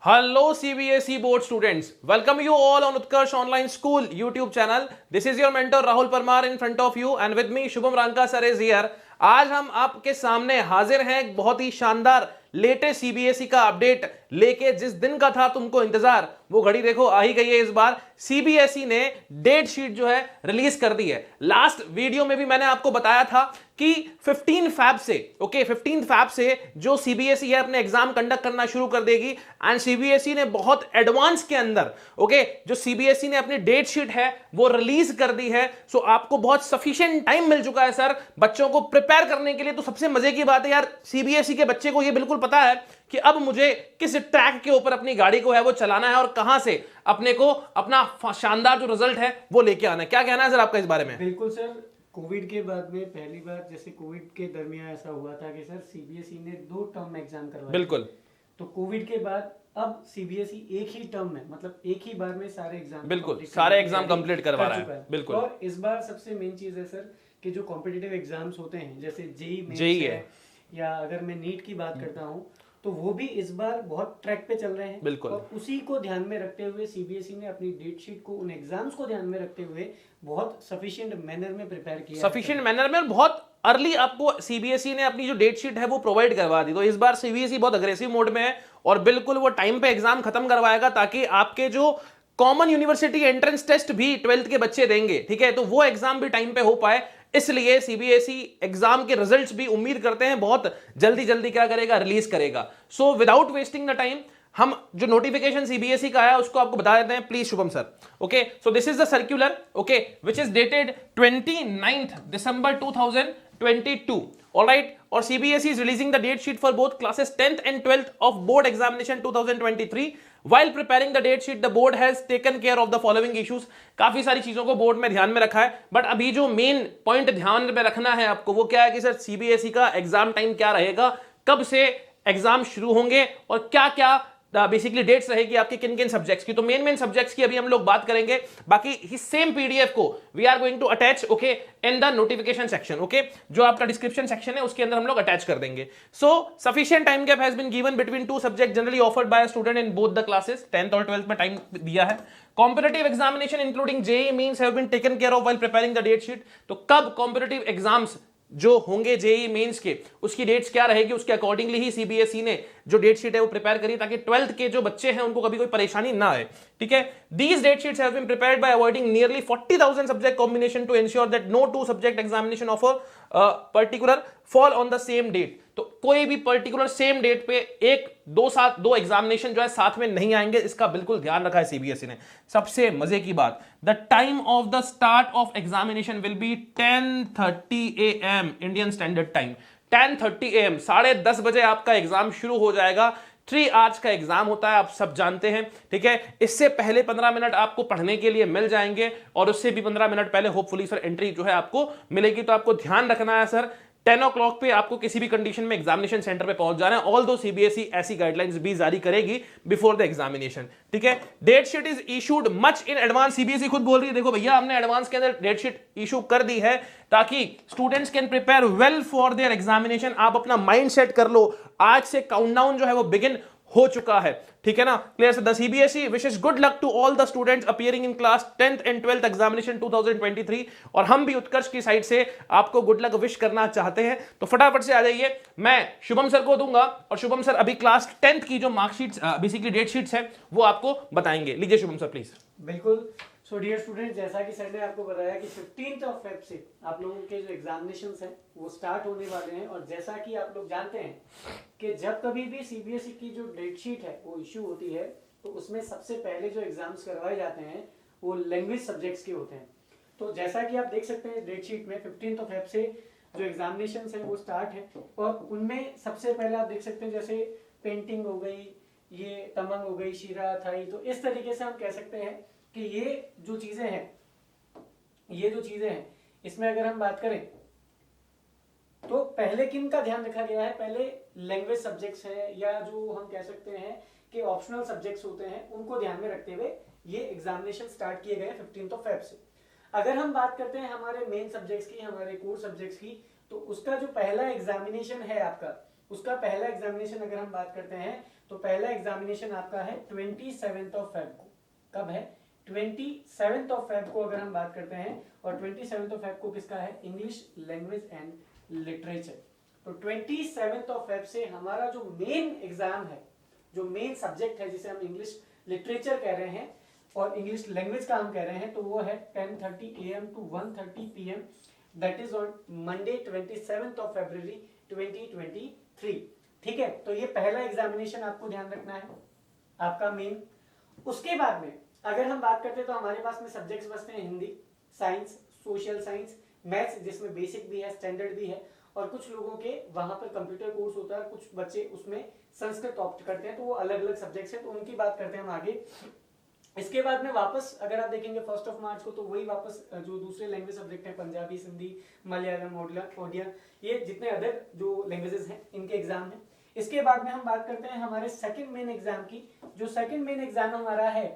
Hello CBSE board students, welcome you all on Utkarsh Online School YouTube channel. This is your mentor Rahul Parmar in front of you and with me Shubham Ranka sir is here. आज हम आपके सामने हाजिर हैं एक बहुत ही शानदार latest CBSE का अपडेट लेके। जिस दिन का था तुमको इंतजार वो घड़ी देखो आ ही गई है। इस बार सीबीएसई ने डेट शीट जो है रिलीज कर दी है। लास्ट वीडियो में भी मैंने आपको बताया था कि 15 फैब से 15 फैब से जो सीबीएसई है अपने एग्जाम कंडक्ट करना शुरू कर देगी। एंड सीबीएसई ने बहुत एडवांस के अंदर जो सीबीएसई ने अपनी डेट शीट है वो रिलीज कर दी है। सो आपको बहुत सफिशिएंट टाइम मिल चुका है सर बच्चों को प्रिपेयर करने के लिए। तो सबसे मजे की बात है यार, सीबीएसई के बच्चे को ये बिल्कुल पता है कि अब मुझे किस ट्रैक के ऊपर अपनी गाड़ी को है वो चलाना है और कहां से अपने को अपना शानदार जो रिजल्ट है वो लेके आना है। क्या कहना है सर आपका इस बारे में? बिल्कुल सर, कोविड के बाद में पहली बार जैसे कोविड के दरमियान ऐसा हुआ था कि सर सीबीएसई ने 2 टर्म एग्जाम करवाए। बिल्कुल। तो कोविड के बाद अब सीबीएसई एक ही टर्म में मतलब एक ही बार में सारे एग्जाम बिल्कुल सारे एग्जाम कंप्लीट करवा रहा है। बिल्कुल। और इस बार सबसे मेन चीज है सर कि जो कॉम्पिटिटिव एग्जाम्स होते हैं जैसे जेई है या अगर मैं नीट की बात करता हूँ तो वो भी इस बार बहुत ट्रैक पे चल रहे हैं। बिल्कुल। और उसी को ध्यान में रखते हुए सीबीएसई ने अपनी डेट शीट को उन एग्जाम्स को ध्यान में रखते हुए बहुत सफिशिएंट मैनर में प्रिपेयर किया। सफिशिएंट मैनर में बहुत अर्ली आपको सीबीएसई ने अपनी जो डेट शीट है वो प्रोवाइड करवा दी। तो इस बार सीबीएसई बहुत अग्रेसिव मोड में है और बिल्कुल वो टाइम पे एग्जाम खत्म करवाएगा ताकि आपके जो कॉमन यूनिवर्सिटी एंट्रेंस टेस्ट भी 12th के बच्चे देंगे, ठीक है, तो वो एग्जाम भी टाइम पे हो पाए। इसलिए सीबीएसई एग्जाम के रिजल्ट्स भी उम्मीद करते हैं बहुत जल्दी जल्दी क्या करेगा, रिलीज करेगा। So without wasting the time हम जो नोटिफिकेशन सीबीएसई का आया उसको आपको बता देते हैं please Shubham sir. Okay, so this is the circular which is dated 29th December 2022. Alright, और CBSE is releasing the date sheet for both classes 10th and 12th of board examination 2023. While preparing the date sheet, the board has taken care of the following issues. काफी सारी चीजों को board में ध्यान में रखा है, बट अभी जो मेन पॉइंट ध्यान में रखना है आपको वो क्या है कि सर सीबीएसई का एग्जाम टाइम क्या रहेगा, कब से एग्जाम शुरू होंगे और क्या क्या बेसिकली डेट्स रहेगी आपके किन किन सब्जेक्ट्स की। तो मेन सब्जेक्ट्स की अभी हम लोग बात करेंगे। बाकी ही सेम पीडीएफ को we are going to attach in the notification section. जो आपका डिस्क्रिप्शन सेक्शन है उसके अंदर हम लोग अटैच कर देंगे। So sufficient time gap has been given between 2 subject generally offered by student in both the classes. 10th और 12th में टाइम दिया है। Competitive examination including JEE mains have been taken care of while preparing the date sheet. तो कब competitive exams जो होंगे JEE mains के उसकी डेट्स क्या रहेगी उसके अकॉर्डिंगली ही सीबीएसई ने जो डेट शीट है वो प्रिपेयर करी ताकि 12th के जो बच्चे हैं उनको कभी कोई परेशानी ना आए, ठीक है। These date sheets have been prepared by avoiding nearly 40,000 subject combination to ensure that no 2 subject examination of a particular fall on the same date. तो कोई भी पर्टिकुलर सेम डेट पे दो एग्जामिनेशन जो है साथ में नहीं आएंगे, इसका बिल्कुल ध्यान रखा है सीबीएसई ने। सबसे मजे की बात, the time of the start of examination will be 10:30 AM Indian standard time. 10:30 AM 10:30 बजे आपका एग्जाम शुरू हो जाएगा। 3 आवर्स का एग्जाम होता है, आप सब जानते हैं, ठीक है। इससे पहले 15 मिनट आपको पढ़ने के लिए मिल जाएंगे और उससे भी 15 मिनट पहले होपफुली सर एंट्री जो है आपको मिलेगी। तो आपको ध्यान रखना है सर 10 o'clock पे आपको किसी भी कंडीशन में एग्जामिनेशन सेंटर पे पहुंच जाना है। ऑल दो सीबीएसई ऐसी गाइडलाइंस भी जारी करेगी बिफोर द एग्जामिनेशन, ठीक है। Date sheet is issued much in advance. CBSE खुद बोल रही है देखो भैया हमने एडवांस के अंदर डेट शीट इशू कर दी है ताकि students can prepare well for their examination. आप अपना माइंड सेट कर लो, आज से काउंटडाउन जो है वो बिगिन हो चुका है, ठीक है ना। Clear sir? The CBSE wishes good luck to all the students appearing in class 10th and 12th examination 2023। और हम भी उत्कर्ष की साइड से आपको गुड लक विश करना चाहते हैं। तो फटाफट से आ जाइए, मैं शुभम सर को दूंगा और शुभम सर अभी क्लास 10th की जो मार्कशीट्स बेसिकली डेट शीट्स है वो आपको बताएंगे। लीजिए शुभम सर प्लीज। बिल्कुल। सो डियर स्टूडेंट, जैसा कि सर ने आपको बताया कि 15th Feb से आप लोगों के जो एग्जामिनेशंस हैं वो स्टार्ट होने वाले हैं। और जैसा कि आप लोग जानते हैं कि जब कभी भी सीबीएसई की जो डेट शीट है वो इशू होती है तो उसमें सबसे पहले जो एग्जाम्स करवाए जाते हैं वो लैंग्वेज सब्जेक्ट्स के होते हैं। तो जैसा कि आप देख सकते हैं डेट शीट में 15th Feb से जो एग्जामिनेशंस हैं वो स्टार्ट है और उनमें सबसे पहले आप देख सकते हैं जैसे पेंटिंग हो गई, ये तमंग हो गई, शीरा थाई। तो इस तरीके से हम कह सकते हैं कि ये जो चीजें हैं इसमें अगर हम बात करें तो पहले किन का ध्यान रखा गया है, पहले लैंग्वेज सब्जेक्ट्स है या जो हम कह सकते हैं कि ऑप्शनल सब्जेक्ट्स होते हैं उनको ध्यान में रखते हुए ये एग्जामिनेशन स्टार्ट किए गए 15th Feb से। अगर हम बात करते हैं हमारे मेन सब्जेक्ट्स की, हमारे कोर सब्जेक्ट्स की, तो उसका जो पहला एग्जामिनेशन है आपका, उसका पहला एग्जामिनेशन अगर हम बात करते हैं तो पहला एग्जामिनेशन आपका है 27 ऑफ फेब को। कब है? 27 ऑफ फेब को अगर हम बात करते हैं, और 27 ऑफ फेब को किसका है? English language and literature. तो 27 ऑफ फेब से हमारा जो मेन एग्जाम है, जो मेन सब्जेक्ट है, जिसे हम इंग्लिश लिटरेचर कह रहे हैं और इंग्लिश लैंग्वेज का हम कह रहे हैं, तो वो है 10:30 AM to 1:30 PM, that is on Monday 27 of February 2023। ठीक है, तो ये पहला एग्जामिनेशन आपको ध्यान रखना है, आपका मेन। उसके बाद में अगर हम बात करते हैं तो हमारे पास में सब्जेक्ट्स बचते हैं Hindi, science, social science, maths जिसमें बेसिक भी है, स्टैंडर्ड भी है, और कुछ लोगों के वहां पर कंप्यूटर कोर्स होता है, कुछ बच्चे उसमें संस्कृत ऑप्ट करते हैं, तो वो अलग अलग सब्जेक्ट्स हैं, तो उनकी बात करते हैं हम आगे। इसके बाद में वापस अगर आप देखेंगे 1 मार्च को, तो वही वापस जो दूसरे लैंग्वेज सब्जेक्ट है, पंजाबी, सिंधी, मलयालम, ओडिया, ये जितने अदर जो लैंग्वेजेस हैं इनके एग्जाम है। इसके बाद में हम बात करते हैं हमारे सेकंड मेन एग्जाम की। जो सेकंड मेन एग्जाम हमारा है,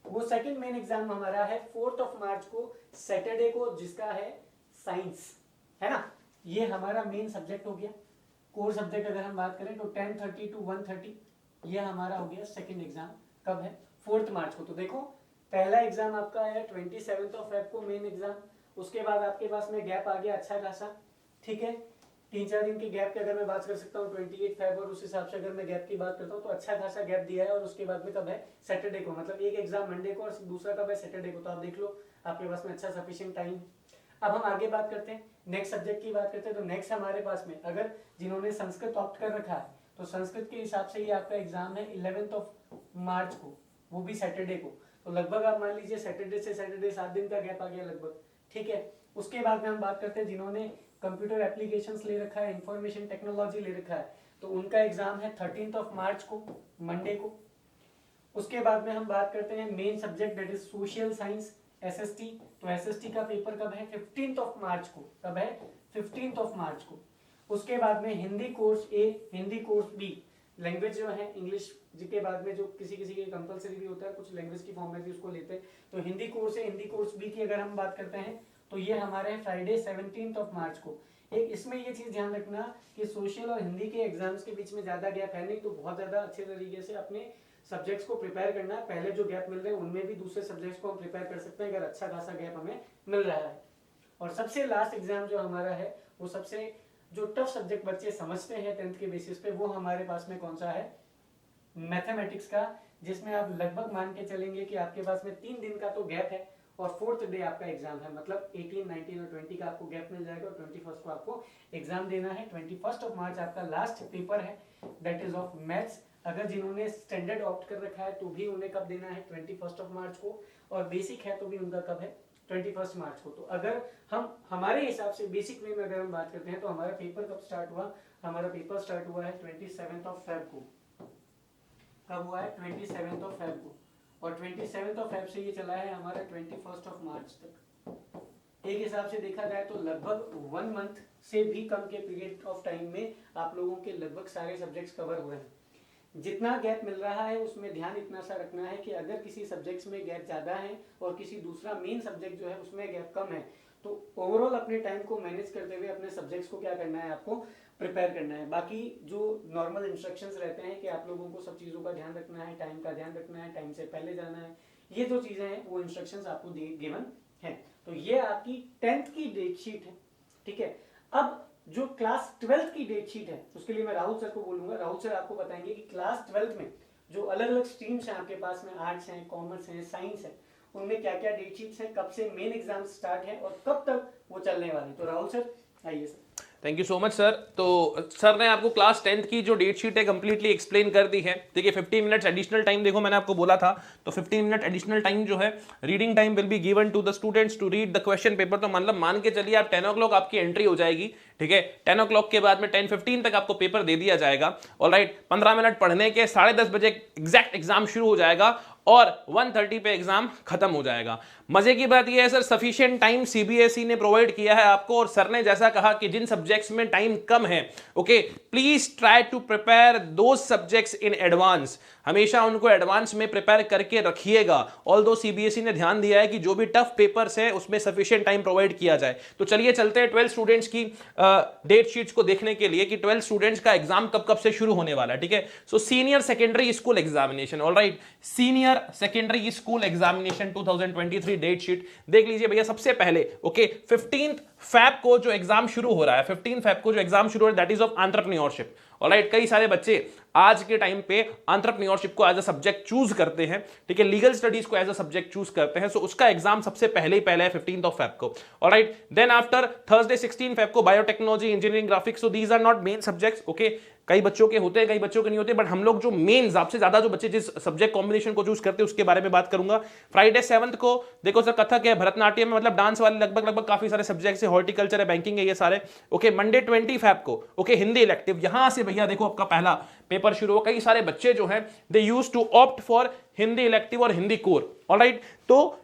वो सेकंड मेन एग्जाम हमारा है 4 मार्च को, सैटरडे को, जिसका है साइंस, है ना। ये हमारा मेन सब्जेक्ट हो गया। कोर सब्जेक्ट अगर हम बात करें तो 10:30 to 1:30 ये हमारा हो गया सेकंड एग्जाम। कब है? 4 मार्च को। तो देखो पहला एग्जाम आपका है 27 ऑफ फेब को, मेन एग्जाम। उसके बाद आपके पास में गैप आ गया अच्छा खासा, ठीक है, 3-4 दिन के गैप की अगर मैं बात कर सकता हूँ 28 फेब, और उस हिसाब से अगर मैं गैप की बात करता हूँ तो अच्छा खासा गैप दिया है। और उसके बाद में कब है? सैटरडे को, मतलब एक एग्जाम मंडे को और दूसरा कब है? सैटरडे को। तो आप देख लो आपके पास में अच्छा सफिशिएंट टाइम। अब हम आगे बात करते हैं, नेक्स्ट सब्जेक्ट की बात करते हैं। तो नेक्स्ट हमारे पास में अगर जिन्होंने संस्कृत ऑप्ट कर रखा है, तो संस्कृत के हिसाब से ये आपका एग्जाम है 11 ऑफ मार्च को, वो भी सैटरडे को। तो लगभग आप मान लीजिए सैटरडे से सैटरडे 7 दिन का गैप आ गया लगभग, ठीक है। उसके बाद में हम बात करते हैं जिन्होंने कंप्यूटर एप्लीकेशंस ले रखा है, इंफॉर्मेशन टेक्नोलॉजी ले रखा है, तो उनका एग्जाम है 13 ऑफ मार्च को, मंडे को। उसके बाद में हम बात करते हैं main subject that is social science, SST. तो एसएसटी का पेपर कब है? 15 ऑफ मार्च को। कब है? 15 ऑफ मार्च को। उसके बाद में हिंदी कोर्स ए, हिंदी कोर्स बी, लैंग्वेज जो है इंग्लिश के बाद में जो किसी किसी के कंपलसरी भी होता है, कुछ लैंग्वेज की फॉर्म में भी उसको लेते हैं, तो हिंदी कोर्स है, हिंदी कोर्स बी की अगर हम बात करते हैं तो ये हमारे फ्राइडे 17 ऑफ मार्च को। एक इसमें ये चीज ध्यान रखना कि सोशल और हिंदी के एग्जाम्स के बीच में ज्यादा गैप है नहीं, तो बहुत ज्यादा अच्छे तरीके से अपने सब्जेक्ट्स को प्रिपेयर करना है। पहले जो गैप मिल रहे हैं उनमें भी दूसरे सब्जेक्ट्स को हम प्रिपेयर कर सकते हैं अगर अच्छा खासा गैप हमें मिल रहा है। और सबसे लास्ट एग्जाम जो हमारा है, वो सबसे जो टफ सब्जेक्ट बच्चे समझते हैं 10th के बेसिस पे, वो हमारे पास में कौन सा है? मैथमेटिक्स का, जिसमें आप लगभग मान के चलेंगे कि आपके पास में 3 दिन का तो गैप है, और 4th डे आपका एग्जाम है, मतलब 18, 19 और 20 का आपको गैप मिल जाएगा, और 21 को आपको एग्जाम देना है। 21 ऑफ मार्च आपका लास्ट पेपर है, दैट इज ऑफ मैथ्स। अगर जिन्होंने स्टैंडर्ड ऑप्ट कर रखा है तो भी उन्हें कब देना है? 21 ऑफ मार्च को, और बेसिक है तो भी उनका कब है? 21 मार्च को। तो अगर हम हमारे हिसाब से बेसिक में अगर हम बात करते हैं तो हमारा पेपर कब स्टार्ट हुआ? हमारा पेपर स्टार्ट हुआ है 27 ऑफ फेब को। कब हुआ है? 27 ऑफ फेब को, और 27 ऑफ फेब से ये चला है हमारा 21 ऑफ मार्च तक। एक हिसाब से देखा जाए तो लगभग 1 मंथ से भी कम के पीरियड ऑफ टाइम में आप लोगों के लगभग सारे सब्जेक्ट्स कवर हुए हैं। जितना गैप मिल रहा है उसमें ध्यान इतना सा रखना है कि अगर किसी सब्जेक्ट्स में गैप ज़्यादा है और किसी दूसरा मेन सब्जेक्ट जो है उसमें गैप कम है, तो ओवरऑल अपने टाइम को मैनेज करते हुए अपने सब्जेक्ट्स को क्या करना है? आपको प्रिपेयर करना है। बाकी जो नॉर्मल इंस्ट्रक्शंस रहते हैं कि आप लोगों को सब चीज़ों का ध्यान रखना है, टाइम का ध्यान रखना है, टाइम से पहले जाना है, ये जो चीज़ें हैं वो इंस्ट्रक्शंस आपको गिवन है। तो ये आपकी 10th की डेट शीट है, ठीक है। अब जो क्लास 12th की डेट शीट है उसके लिए मैं राहुल सर को बोलूंगा। राहुल सर आपको बताएंगे कि क्लास 12th में जो अलग अलग स्ट्रीम्स हैं आपके पास में, आर्ट्स हैं, कॉमर्स हैं, साइंस है, उनमें क्या क्या डेट शीट्स हैं, कब से मेन एग्जाम स्टार्ट है और कब तक वो चलने वाली। तो राहुल सर आइए sir. Thank you so much sir. तो सर ने आपको क्लास 10th की जो डेट शीट है कंप्लीटली एक्सप्लेन कर दी है। देखिए 15 मिनट्स एडिशनल टाइम, देखो मैंने आपको बोला था, तो 15 मिनट एडिशनल टाइम जो है reading time will be given to the students to read the question paper. तो मतलब मान के चलिए आप 10 o'clock आपकी एंट्री हो जाएगी, ठीक है। 10 o'clock के बाद में 10:15 तक आपको पेपर दे दिया जाएगा। ऑलराइट, 15 मिनट पढ़ने के 10:30 बजे एग्जैक्ट एग्जाम शुरू हो जाएगा और 1:30 पे एग्जाम खत्म हो जाएगा। मजे की बात यह है सर, सफिशिएंट टाइम सीबीएसई ने प्रोवाइड किया है आपको, और सर ने जैसा कहा कि जिन सब्जेक्ट्स में टाइम कम है, okay, please try to prepare those subjects in advance. हमेशा उनको एडवांस में प्रिपेयर करके रखिएगा। ऑल्दो सीबीएसई ने ध्यान दिया है कि जो भी टफ पेपर्स है उसमें सफिशिएंट टाइम प्रोवाइड किया जाए। तो चलिए चलते हैं 12 स्टूडेंट्स की डेट शीट्स को देखने के लिए कि 12 स्टूडेंट्स का एग्जाम कब कब से शुरू होने वाला है। ठीक है, so senior secondary school examination, alright, senior secondary school examination 2023 date sheet देख लीजिए भैया। सबसे पहले ओके 15 फैब को जो एग्जाम शुरू हो रहा है, 15 फैब को जो एग्जाम शुरू हो रहा है, that is of entrepreneurship. Alright, कई सारे बच्चे आज के टाइम पे एंटरप्रेन्योरशिप को एज अ सब्जेक्ट चूज करते हैं। ठीक है, लीगल स्टडीज को एज अ सब्जेक्ट चूज करते हैं। सो उसका एग्जाम सबसे पहले ही पहले है 15 फैब को। Alright, then after Thursday 16 Feb को biotechnology, engineering, graphics. So these are not main subjects. Okay, कई बच्चों के होते हैं, कई बच्चों के नहीं होते, बट हम लोग जो मेन सबसे ज्यादा जो बच्चे जिस सब्जेक्ट कॉम्बिनेशन को चूज करते हैं उसके बारे में बात करूंगा। फ्राइडे 7 को देखो सर कथक है, भरतनाट्यम है, मतलब डांस वाले लगभग काफी सारे सब्जेक्ट्स है, हॉर्टिकल्चर है, बैंकिंग है, ये सारे। ओके, मंडे 20 फैब को ओके हिंदी इलेक्टिव। यहां से भैया देखो आपका पहला पेपर शुरू हो। कई सारे बच्चे जो हैं they use to opt for Hindi elective और हिंदी कोर। ऑलराइट, तो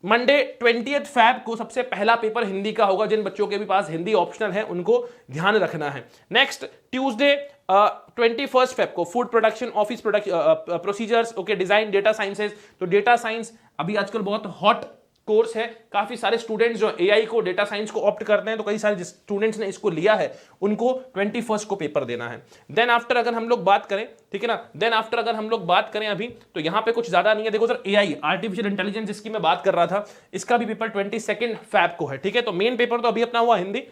मंडे 20 फैब को सबसे पहला पेपर हिंदी का होगा। जिन बच्चों के भी पास हिंदी ऑप्शनल है उनको ध्यान रखना है। नेक्स्ट ट्यूसडे 21 फैब को food production, office procedures, okay, design, data sciences. तो डेटा साइंस अभी आजकल बहुत हॉट कोर्स है। काफी सारे स्टूडेंट्स जो एआई को, डेटा साइंस को ऑप्ट करते हैं, तो कई सारे स्टूडेंट्स ने इसको लिया है, उनको 21 को पेपर देना है। देन आफ्टर अगर हम लोग बात करें, ठीक है ना, देन आफ्टर अगर हम लोग बात करें अभी, तो यहां पे कुछ ज्यादा नहीं है। देखो सर एआई, आर्टिफिशियल इंटेलिजेंस, जिसकी मैं बात कर रहा था, इसका भी पेपर 22 फैब को है। ठीक है, तो मेन पेपर तो अभी अपना हुआ हिंदी।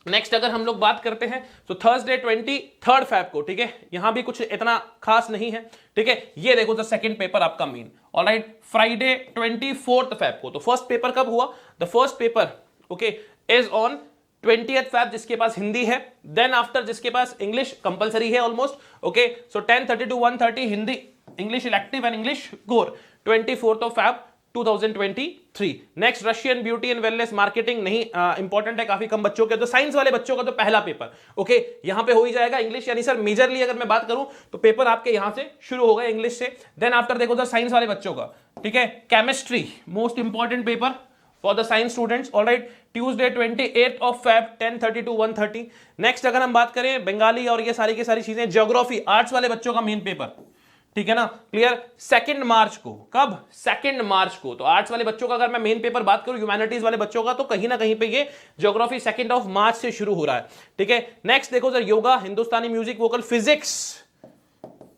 नेक्स्ट अगर हम लोग बात करते हैं तो थर्सडे 23 फैब को, ठीक है, यहां भी कुछ इतना खास नहीं है। ठीक है, ये देखो सर सेकंड पेपर आपका मेन। ऑलराइट, फ्राइडे 24 फैब को। तो फर्स्ट पेपर कब हुआ? The first paper okay is on 20 Feb, जिसके पास हिंदी है। देन आफ्टर जिसके पास इंग्लिश कंपलसरी है almost. Okay, so 10:30 to 1:30 Hindi, English elective and English core, 24 Feb 2023। Next Russian beauty and wellness marketing, नहीं इंपॉर्टेंट है, काफी कम बच्चों के। तो साइंस वाले बच्चों का तो पहला पेपर ओके यहां पे हो ही जाएगा इंग्लिश, यानी सर मेजरली अगर मैं बात करूं तो पेपर आपके यहां से शुरू होगा इंग्लिश से। देन आफ्टर देखो सर साइंस वाले बच्चों का, ठीक है, chemistry most important paper for the science students. Alright, Tuesday 28 Feb 10:30 to 1:30। Next अगर हम बात करें बंगाली और ये सारी की सारी चीजें, ज्योग्राफी आर्ट्स वाले बच्चों का मेन पेपर, ठीक है ना, क्लियर, 2 मार्च को। कब? 2 मार्च को। तो आर्ट्स वाले बच्चों का अगर मैं मेन पेपर बात करूं, ह्यूमैनिटीज वाले बच्चों का, तो कहीं ना कहीं पे ये ज्योग्राफी 2 मार्च से शुरू हो रहा है। ठीक है, नेक्स्ट देखो सर योगा, हिंदुस्तानी म्यूजिक, वोकल, फिजिक्स,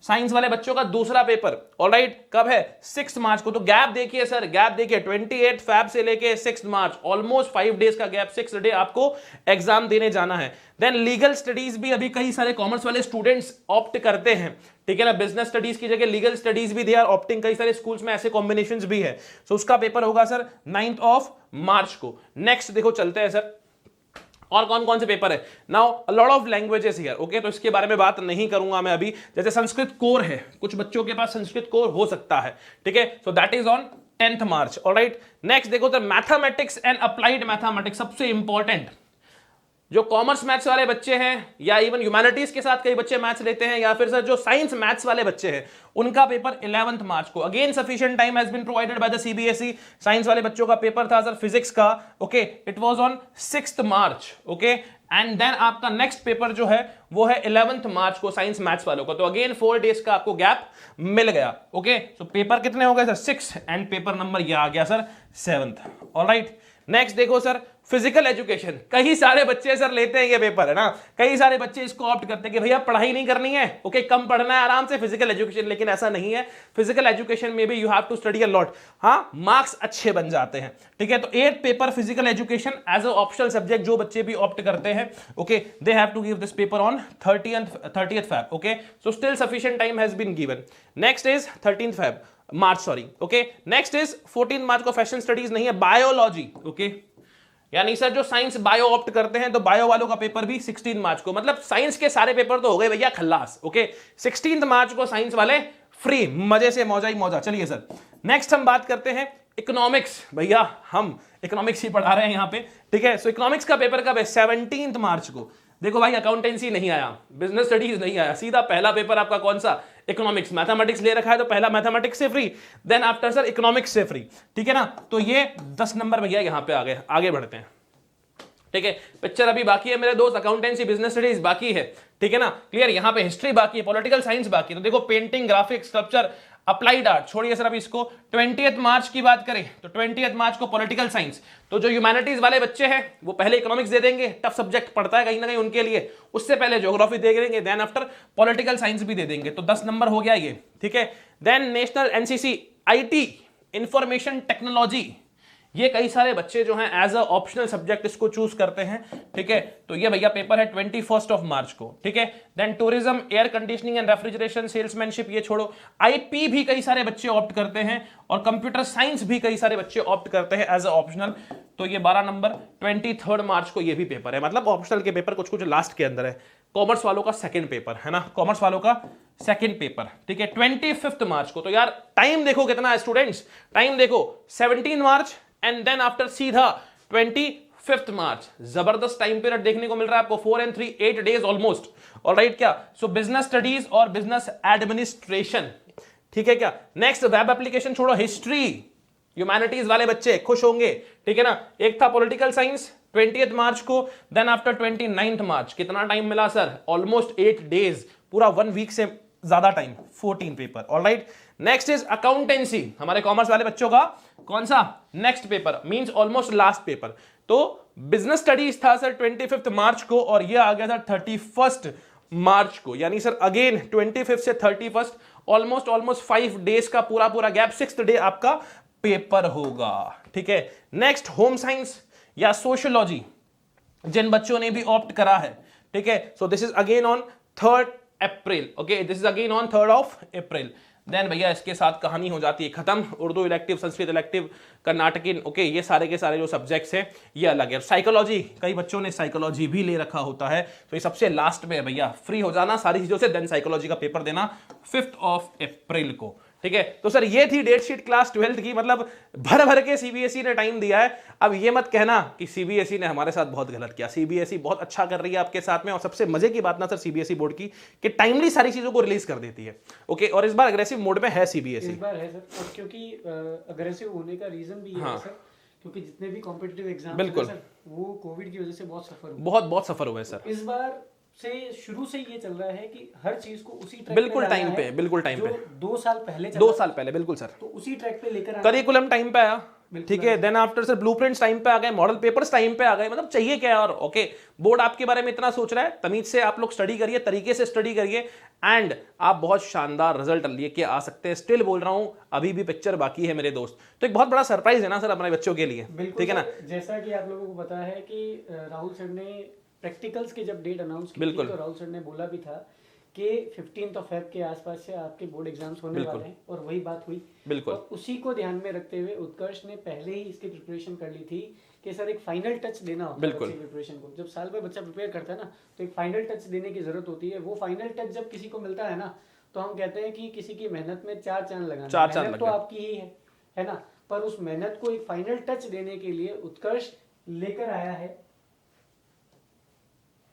साइंस वाले बच्चों का दूसरा पेपर। ऑलराइट, कब है? 6 मार्च को। तो गैप देखिए सर, गैप देखिए 28 फैब से लेके 6 मार्च, ऑलमोस्ट 5 डेज का गैप, 6 डे आपको एग्जाम देने जाना है। देन लीगल स्टडीज भी अभी कई सारे कॉमर्स वाले स्टूडेंट्स ऑप्ट करते हैं, ठीक है ना, बिजनेस स्टडीज की जगह लीगल स्टडीज भी दे आर ऑप्टिंग, कई सारे स्कूल्स में ऐसे कॉम्बिनेशंस भी है। सो उसका पेपर होगा सर 9 मार्च को। नेक्स्ट देखो चलते हैं सर और कौन कौन से पेपर है। Now a lot of languages here, okay, तो इसके बारे में बात नहीं करूंगा मैं अभी। जैसे संस्कृत कोर है, कुछ बच्चों के पास संस्कृत कोर हो सकता है, ठीक है, so that is on 10 March. Alright, next देखो तो मैथमेटिक्स एंड अप्लाइड मैथमेटिक्स, सबसे इंपॉर्टेंट। जो कॉमर्स मैथ्स वाले बच्चे हैं या इवन ह्यूमैनिटीज के साथ कई बच्चे मैथ्स लेते हैं, या फिर सर जो साइंस मैथ्स वाले बच्चे हैं, उनका पेपर 11 मार्च को। Again sufficient time has been provided by the CBSE. Science वाले बच्चों का पेपर था सर फिजिक्स का, okay, it was on 6 March, okay, and then आपका नेक्स्ट पेपर जो है वो है 11 मार्च को साइंस मैथ्स वालों को। तो अगेन 4 डेज का आपको गैप मिल गया। ओके, सो पेपर कितने हो गए सर? 6, एंड पेपर नंबर ये आ गया सर 7th। ऑलराइट, नेक्स्ट देखो सर फिजिकल एजुकेशन, कई सारे बच्चे सर लेते हैं ये पेपर, है ना, कई सारे बच्चे इसको ऑप्ट करते हैं कि भैया पढ़ाई नहीं करनी है, ओके, कम पढ़ना है, आराम से फिजिकल एजुकेशन। लेकिन ऐसा नहीं है, फिजिकल एजुकेशन में भी you have to study a lot, हाँ, मार्क्स अच्छे बन जाते हैं, ठीक है। तो 8 paper physical education as a optional subject जो बच्चे भी ऑप्ट करते हैं, okay, they have to give this paper on 30th Feb, okay, so still sufficient time has been given. Next is 13th Feb March, sorry, okay, next is 14 March को fashion studies नहीं है, biology, okay, यानी sir जो science bio opt करते हैं तो bio वालों का पेपर भी 16 मार्च को। मतलब साइंस के सारे पेपर तो हो गए भैया खल्लास, ओके, 16 मार्च को साइंस वाले फ्री, मजे से मौजा ही मौजा। चलिए सर नेक्स्ट हम बात करते हैं इकोनॉमिक्स। भैया हम इकोनॉमिक्स ही पढ़ा रहे हैं यहाँ पे, ठीक है। सो इकोनॉमिक्स का पेपर कब है? 17 मार्च को। देखो भाई अकाउंटेंसी नहीं आया, बिजनेस स्टडीज नहीं आया, सीधा पहला पेपर आपका कौन सा, इकोनॉमिक्स। मैथमेटिक्स ले रखा है तो पहला मैथमेटिक्स से free, then after sir economics से फ्री, ठीक है ना। तो ये 10 नंबर भैया यहां पे आ गए। आगे बढ़ते हैं, ठीक है। पिक्चर अभी बाकी है मेरे दोस्त, अकाउंटेंसी बिजनेस स्टडीज बाकी है, ठीक है ना, क्लियर। यहां पे हिस्ट्री बाकी है, पॉलिटिकल साइंस बाकी है। तो देखो painting, graphics, sculpture, applied art छोड़िए सर। अभी इसको 20 मार्च की बात करें तो 20 मार्च को पॉलिटिकल साइंस। तो जो ह्यूमैनिटीज वाले बच्चे हैं वो पहले इकोनॉमिक्स दे देंगे, टफ सब्जेक्ट पड़ता है कहीं ना कहीं उनके लिए, उससे पहले ज्योग्राफी दे देंगे, देन आफ्टर पॉलिटिकल साइंस भी दे देंगे। तो 10 नंबर हो गया ये, ठीक है। Then national NCC IT information technology, ये कई सारे बच्चे जो हैं एज अ ऑप्शनल सब्जेक्ट इसको चूज करते हैं, ठीक है। तो ये भैया पेपर है 21 मार्च को, ठीक है। Then tourism, air conditioning and refrigeration, salesmanship, ये छोड़ो। आईपी भी कई सारे बच्चे ऑप्ट करते हैं और कंप्यूटर साइंस भी कई सारे बच्चे ऑप्ट करते हैं एज अ ऑप्शनल। तो ये 12 नंबर 23 मार्च को ये भी पेपर है, मतलब ऑप्शनल के पेपर कुछ कुछ लास्ट के अंदर है। कॉमर्स वालों का सेकंड पेपर है ना, कॉमर्स वालों का सेकंड पेपर, ठीक है, 25 मार्च को। तो यार टाइम देखो कितना है स्टूडेंट्स, टाइम देखो 17 मार्च एंड देन आफ्टर सीधा 25 मार्च। जबरदस्त टाइम पीरियड देखने को मिल रहा है आपको, 4 and 3 8 डेज ऑलमोस्ट। ऑलराइट क्या, सो बिजनेस स्टडीज और बिजनेस एडमिनिस्ट्रेशन, ठीक है क्या। नेक्स्ट वेब एप्लीकेशन छोड़ो, हिस्ट्री, ह्यूमैनिटीज वाले बच्चे खुश होंगे, ठीक है ना। एक था पॉलिटिकल साइंस 20 मार्च को, देन आफ्टर 29 मार्च। कितना टाइम मिला सर, ऑलमोस्ट 8 डेज, पूरा 1 वीक से ज्यादा time, 14 paper. Alright, next is accountancy, हमारे कॉमर्स वाले बच्चों का कौन सा next paper, means almost last paper. तो बिजनेस स्टडीज था सर 25 मार्च को और ये आ गया था 31 मार्च को, यानी सर अगेन 25 से 31 ऑलमोस्ट 5 डेज का पूरा गैप, 6th डे आपका पेपर होगा, ठीक है। नेक्स्ट होम साइंस या सोशियोलॉजी, जिन बच्चों ने भी ऑप्ट करा है, ठीक है। So this is again on 3rd April, okay, this is again on 3rd April. देन भैया इसके साथ कहानी हो जाती है खत्म। Urdu elective, Sanskrit elective, Carnatic, okay, ये सारे के सारे जो सब्जेक्ट्स हैं ये अलग है। साइकोलॉजी, कई बच्चों ने साइकोलॉजी भी ले रखा होता है, तो ये सबसे लास्ट में है भैया। फ्री हो जाना सारी चीजों से, देन साइकोलॉजी का पेपर देना 5 अप्रैल को, ठीक है। तो सर ये थी डेट शीट क्लास 12th की, मतलब भर भर के सीबीएसई ने टाइम दिया है। अब ये मत कहना कि सीबीएसई ने हमारे साथ बहुत गलत किया, सीबीएसई बहुत अच्छा कर रही है आपके साथ में। और सबसे मजे की बात ना सर सीबीएसई बोर्ड की कि टाइमली सारी चीजों को रिलीज कर देती है, ओके। और इस बार अग्रेसिव मोड में है सीबीएसई, इस बार है सर, और क्योंकि अग्रेसिव होने का रीजन भी है सर, क्योंकि जितने भी कॉम्पिटिटिव एग्जाम बिल्कुल सर वो कोविड की वजह से बहुत सफर हुए, बहुत सफर हुए सर। इस बार से शुरू से ये चल रहा है कि हर चीज को उसी ट्रैक बिल्कुल टाइम पे, बिल्कुल टाइम पे, 2 साल पहले 2 साल पहले, बिल्कुल सर, तो उसी ट्रैक पे लेकर करिकुलम टाइम पे आया, ठीक है। Then after sir blueprints time पे आ गए, मॉडल पेपर्स टाइम पे आ गए, मतलब चाहिए क्या और, ओके। बोर्ड आपके बारे में इतना सोच रहा है, तमीज से आप लोग स्टडी करिए, तरीके से स्टडी करिए एंड आप बहुत शानदार रिजल्ट लेके आ सकते हैं। स्टिल बोल रहा हूं अभी भी पिक्चर बाकी है मेरे दोस्त, तो एक बहुत बड़ा सरप्राइज है ना सर अपने बच्चों के लिए, ठीक है ना। जैसा कि आप लोगों को पता है कि राहुल सर ने प्रैक्टिकल्स की जब डेट अनाउंस की थी, तो राहुल सर ने बोला भी था कि 15 फेब के आसपास से आपके बोर्ड एग्जाम्स होने वाले हैं, और वही बात हुई। बिल्कुल, और उसी को ध्यान में रखते हुए उत्कर्ष ने पहले ही इसकी प्रिपरेशन कर ली थी कि सर एक फाइनल टच देना होता है बच्चे प्रिपरेशन को। जब साल भर बच्चा प्रिपेयर करता है ना, तो एक फाइनल टच देने की जरूरत होती है। वो फाइनल टच जब किसी को मिलता है ना, तो हम कहते हैं कि किसी की मेहनत में 4 चांद लगाना, मेहनत तो आपकी ही है ना, पर उस मेहनत को एक फाइनल टच देने के लिए उत्कर्ष लेकर आया है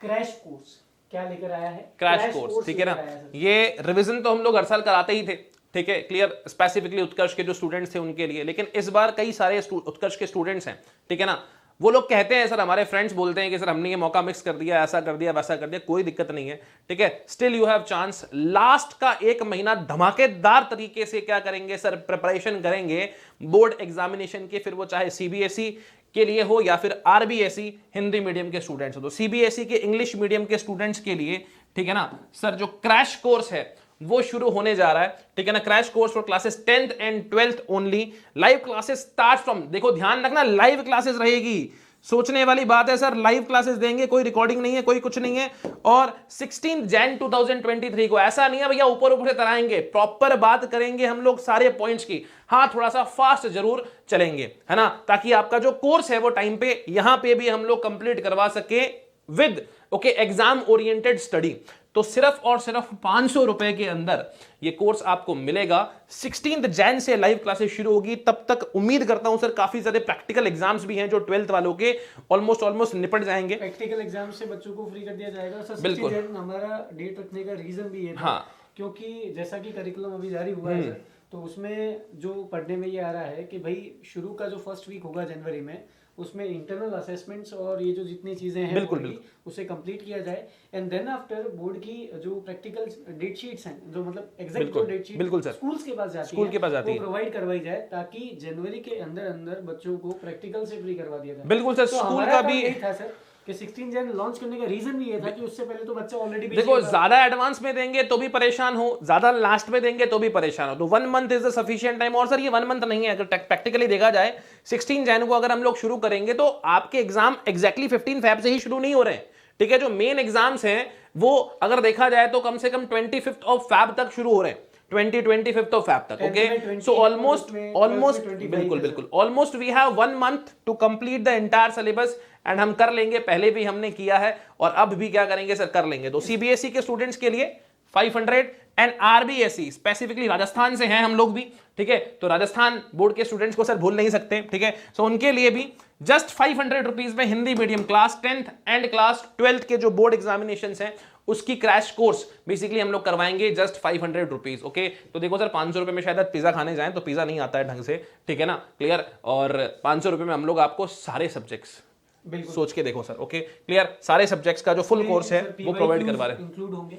क्रैश कोर्स। क्या लेकर आया है? क्रैश कोर्स, ठीक है ना। ये रिवीजन तो हम लोग हर साल कराते ही थे, ठीक है, क्लियर, स्पेसिफिकली उत्कर्ष के जो स्टूडेंट्स थे उनके लिए। लेकिन इस बार कई सारे उत्कर्ष के स्टूडेंट्स हैं, ठीक है ना, वो लोग कहते हैं सर, हमारे फ्रेंड्स बोलते हैं कि सर हमने ये मौका मिक्स कर दिया, ऐसा कर दिया, वैसा कर दिया, कोई दिक्कत नहीं है, ठीक है। Still you have chance. Last का 1 महीना धमाकेदार तरीके से क्या करेंगे सर, प्रिपरेशन करेंगे बोर्ड एग्जामिनेशन की, फिर वो चाहे सीबीएसई के लिए हो या फिर आरबीएसई हिंदी मीडियम के स्टूडेंट्स हो। तो सीबीएसई के इंग्लिश मीडियम के स्टूडेंट्स के लिए, ठीक है ना सर, जो क्रैश कोर्स है वो शुरू होने जा रहा है, ठीक है ना। Crash course for classes 10th and 12th only. Live classes start from, देखो ध्यान रखना, लाइव क्लासेस रहेगी, सोचने वाली बात है सर, लाइव क्लासेस देंगे, कोई रिकॉर्डिंग नहीं है, कोई कुछ नहीं है। और 16 जैन 2023 को, ऐसा नहीं है भैया ऊपर ऊपर से तराएंगे, प्रॉपर बात करेंगे हम लोग सारे पॉइंट्स की। हाँ थोड़ा सा फास्ट जरूर चलेंगे, है ना, ताकि आपका जो कोर्स है वो टाइम पे यहां पे भी हम लोग कंप्लीट करवा सके with okay exam oriented study. तो सिर्फ और सिर्फ 500 रुपए के अंदर ये कोर्स आपको मिलेगा। 16 जैन से लाइव क्लासेस शुरू होगी, तब तक उम्मीद करता हूं सर काफी सारे प्रैक्टिकल एग्जाम्स भी हैं जो 12th वालों के ऑलमोस्ट निपट जाएंगे। प्रैक्टिकल एग्जाम से बच्चों को फ्री कर दिया जाएगा सर। बिल्कुल। 16 जन हमारा डेट रखने का रीजन भी ये था, हाँ। क्योंकि जैसा कि करिकुलम अभी जारी हुआ है सर, तो उसमें जो पढ़ने में ये आ रहा है कि भाई शुरू का जो फर्स्ट वीक होगा जनवरी में, उसमें इंटरनल असेसमेंट्स और ये जो जितनी चीजें हैं बिल्कुल, बोर्ड की, उसे कंप्लीट किया जाए। एंड देन आफ्टर बोर्ड की जो प्रैक्टिकल डेट शीट्स हैं, जो मतलब एग्जैक्ट जो डेट शीट बिल्कुल सर, स्कूल्स के पास जाती स्कूल के पास जाती वो है, प्रोवाइड करवाई जाए, ताकि जनवरी के अंदर अंदर बच्चों को प्रैक्टिकल से फ्री करवा दिया जाए। बिल्कुल सर। तो स्कूल हमारा का काम भी यही था सर कि 16 जन लॉन्च करने का रीजन भी ये था कि उससे पहले तो बच्चा ऑलरेडी देखो, ज्यादा एडवांस में देंगे तो भी परेशान हो, ज्यादा लास्ट में देंगे तो भी परेशान हो, तो 1 month is the sufficient time. और सर ये 1 मंथ नहीं है, अगर प्रैक्टिकली देखा जाए 16 जैन को अगर हम लोग शुरू करेंगे तो आपके एग्जाम एग्जैक्टली 15 फैब से ही शुरू नहीं हो रहे हैं, ठीक है। जो मेन एग्जाम्स हैं वो अगर देखा जाए तो कम से कम 25 ऑफ फैब तक शुरू हो रहे हैं, 25 ऑफ फैब तक, ओके। सो ऑलमोस्ट बिल्कुल almost we have 1 month to complete the entire syllabus, and हम कर लेंगे। पहले भी हमने किया है और अब भी क्या करेंगे सर, कर लेंगे। तो सीबीएसई के स्टूडेंट्स के लिए 500 एंड आरबीएसई स्पेसिफिकली राजस्थान से हैं हम लोग भी, ठीक है, तो राजस्थान बोर्ड के स्टूडेंट्स को सर भूल नहीं सकते, ठीक है। सो उनके लिए भी जस्ट 500 रुपीज में Hindi medium class 10th and class 12th के जो बोर्ड एग्जामिनेशन हैं उसकी क्रैश कोर्स बेसिकली हम लोग करवाएंगे जस्ट 500 रुपीज, ओके। तो देखो सर 500 रुपए में शायद पिज्जा खाने जाएं तो पिज्जा नहीं आता है ढंग से, ठीक है ना, क्लियर। और 500 रुपए में हम लोग आपको सारे सब्जेक्ट्स सोच के देखो सर, ओके, क्लियर। सारे सब्जेक्ट्स का जो फुल कोर्स है वो प्रोवाइड करवा रहे हैं, इंक्लूड होंगे,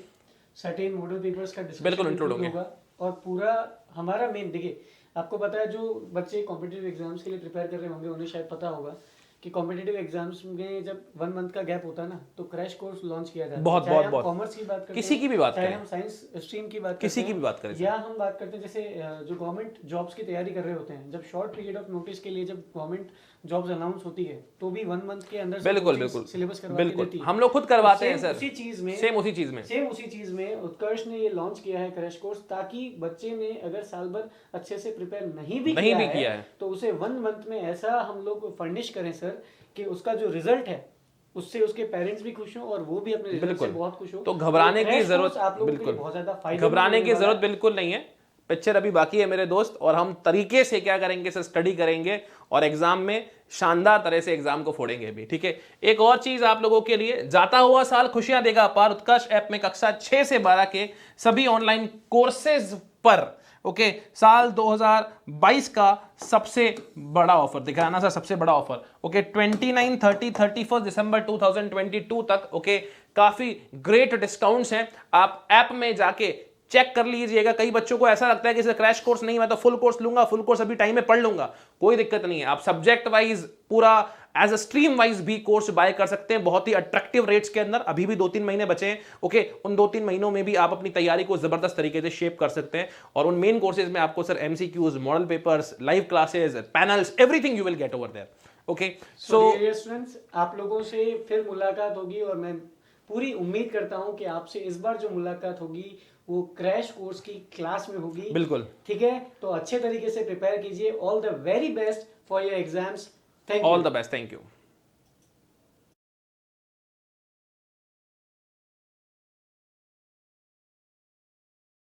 सर्टेन मॉडल पेपर्स का डिस्कशन बिल्कुल इंक्लूड होंगे, और पूरा हमारा मेन, देखिए आपको पता है जो बच्चे कॉम्पिटिटिव एग्जाम्स के लिए प्रिपेयर कर रहे होंगे उन्हें शायद पता होगा कि कॉम्पिटिटिव एग्जाम्स में जब 1 मंथ का गैप होता है ना, तो क्रैश कोर्स लॉन्च किया जाता है। बहुत चाहे हम कॉमर्स की बात करें, किसी की भी बात चाहे करें, हम साइंस स्ट्रीम की बात किसी की भी बात करें, या हम बात करते हैं जैसे जो गवर्नमेंट जॉब्स की तैयारी कर रहे होते हैं, जब शॉर्ट पीरियड ऑफ नोटिस के लिए जब गवर्नमेंट जॉब्स अनाउंस होती है तो भी 1 मंथ के अंदर बिल्कुल सिलेबस करवा बिल्कुल देती है। हम लोग खुद करवाते हैं सर, उसी चीज में सेम उसी चीज में उत्कर्ष ने ये लॉन्च किया है क्रैश कोर्स, ताकि बच्चे ने अगर साल भर अच्छे से प्रिपेयर नहीं भी किया है तो उसे 1 मंथ में ऐसा हम लोग फर्निश करें सर कि उसका जो रिजल्ट है उससे उसके पेरेंट्स भी खुश हो और वो भी अपने रिजल्ट से बहुत खुश हो। तो घबराने की जरूरत बिल्कुल नहीं है। पिक्चर अभी बाकी है मेरे दोस्त, और हम तरीके से क्या करेंगे सर, स्टडी करेंगे और एग्जाम में शानदार तरह से एग्जाम को फोड़ेंगे भी, ठीक है। एक और चीज आप लोगों के लिए, जाता हुआ साल खुशियां देगा अपार, उत्कर्ष ऐप में कक्षा 6 से 12 के सभी ऑनलाइन कोर्सेज पर, ओके, साल 2022 का सबसे बड़ा ऑफर दिख रहा है ना सर, सबसे बड़ा ऑफर, ओके, 29, 30, 31 दिसंबर 2022 तक, ओके। काफी ग्रेट डिस्काउंट्स हैं, आप ऐप में जाके चेक कर लीजिएगा। कई बच्चों को ऐसा लगता है कि सर क्रैश कोर्स नहीं, मैं तो फुल कोर्स लूंगा, फुल कोर्स अभी टाइम में पढ़ लूंगा, कोई दिक्कत नहीं है। आप सब्जेक्ट वाइज पूरा एज अ स्ट्रीम वाइज भी कोर्स बाय कर सकते हैं बहुत ही अट्रैक्टिव रेट्स के अंदर। अभी भी 2-3 महीने बचे हैं, ओके, उन 2-3 महीनों में भी आप अपनी तैयारी को जबरदस्त तरीके से शेप कर सकते हैं। और उन मेन कोर्सेज में आपको sir MCQs, model papers, live classes, panels, everything you will get over there, okay. So students, आप लोगों से फिर मुलाकात होगी और मैं पूरी उम्मीद करता हूं कि आपसे इस बार जो मुलाकात होगी वो क्रैश कोर्स की क्लास में होगी, बिल्कुल, ठीक है। तो अच्छे तरीके से प्रिपेयर कीजिए। All the very best for your exams. Thank you. All the best, thank you.